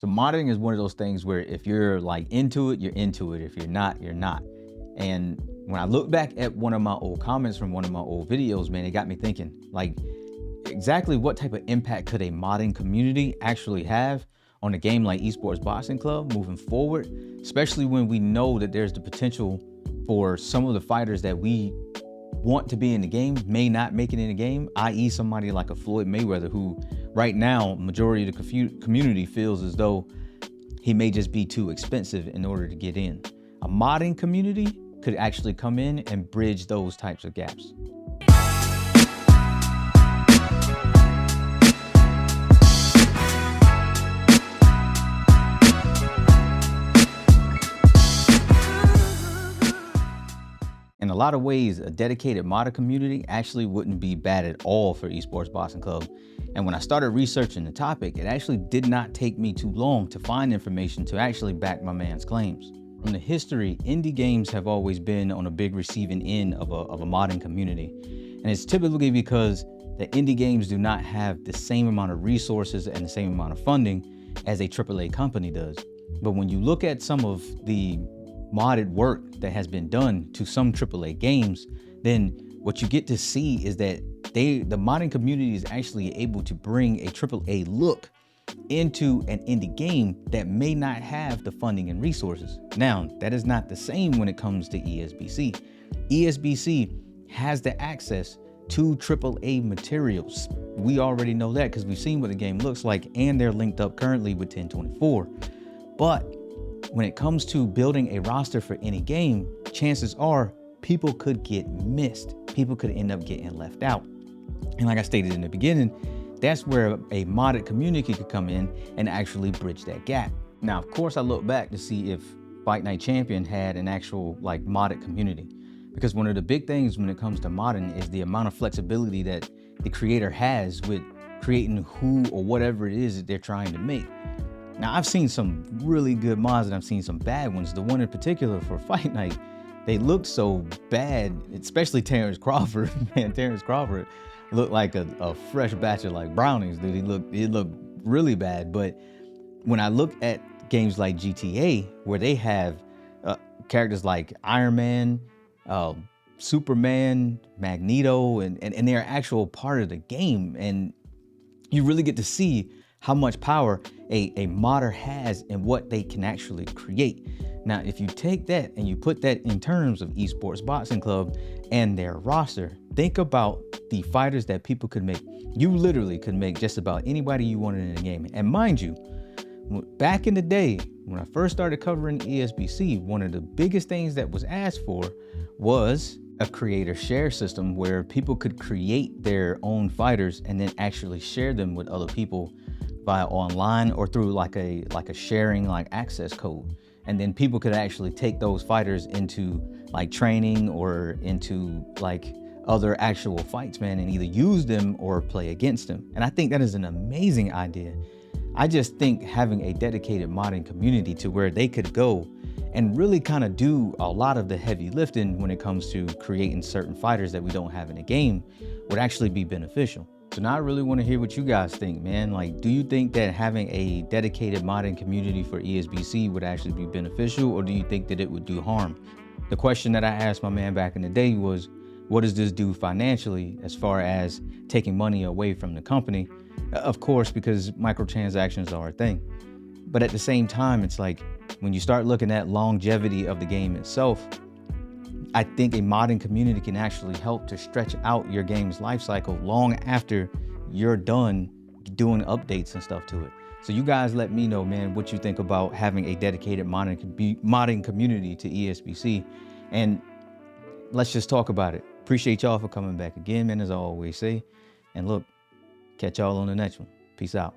So modding is one of those things where if you're like into it, you're into it. If you're not, you're not. And when I look back at one of my old comments from one of my old videos, man, it got me thinking, like, exactly what type of impact could a modding community actually have on a game like Esports Boxing Club moving forward, especially when we know that there's the potential for some of the fighters that we want to be in the game may not make it in the game, i.e. somebody like a Floyd Mayweather, who right now majority of the community feels as though he may just be too expensive in order to get in. A modding community could actually come in and bridge those types of gaps. In a lot of ways, a dedicated modder community actually wouldn't be bad at all for Esports Boxing Club. And when I started researching the topic, it actually did not take me too long to find information to actually back my man's claims. From the history, indie games have always been on a big receiving end of a modding community. And it's typically because the indie games do not have the same amount of resources and the same amount of funding as a AAA company does. But when you look at some of the modded work that has been done to some AAA games, then what you get to see is that the modding community is actually able to bring a AAA look into an indie game that may not have the funding and resources. Now, that is not the same when it comes to ESBC. ESBC has the access to AAA materials. We already know that because we've seen what the game looks like, and they're linked up currently with 1024. But when it comes to building a roster for any game, chances are people could get missed. People could end up getting left out. And like I stated in the beginning, that's where a modded community could come in and actually bridge that gap. Now, of course, I look back to see if Fight Night Champion had an actual like modded community, because one of the big things when it comes to modding is the amount of flexibility that the creator has with creating who or whatever it is that they're trying to make. Now, I've seen some really good mods and I've seen some bad ones. The one in particular for Fight Night, they looked so bad, especially Terrence Crawford. Man, Terrence Crawford looked like a fresh batch of like brownies, dude. He looked really bad. But when I look at games like GTA, where they have characters like Iron Man, Superman, Magneto, and they're actual part of the game, and you really get to see how much power a modder has and what they can actually create. Now, if you take that and you put that in terms of Esports Boxing Club and their roster, think about the fighters that people could make. You literally could make just about anybody you wanted in the game. And mind you, back in the day, when I first started covering ESBC, one of the biggest things that was asked for was a creator share system where people could create their own fighters and then actually share them with other people via online or through like a sharing like access code. And then people could actually take those fighters into like training or into like other actual fights, man, and either use them or play against them. And I think that is an amazing idea. I just think having a dedicated modding community to where they could go and really kind of do a lot of the heavy lifting when it comes to creating certain fighters that we don't have in the game would actually be beneficial. So now I really want to hear what you guys think, man. Like, do you think that having a dedicated modding community for ESBC would actually be beneficial, or do you think that it would do harm? The question that I asked my man back in the day was, what does this do financially as far as taking money away from the company? Of course, because microtransactions are a thing. But at the same time, it's like when you start looking at longevity of the game itself, I think a modding community can actually help to stretch out your game's life cycle long after you're done doing updates and stuff to it. So you guys let me know, man, what you think about having a dedicated modding community to ESBC. And let's just talk about it. Appreciate y'all for coming back again, man, as I always say. And look, catch y'all on the next one. Peace out.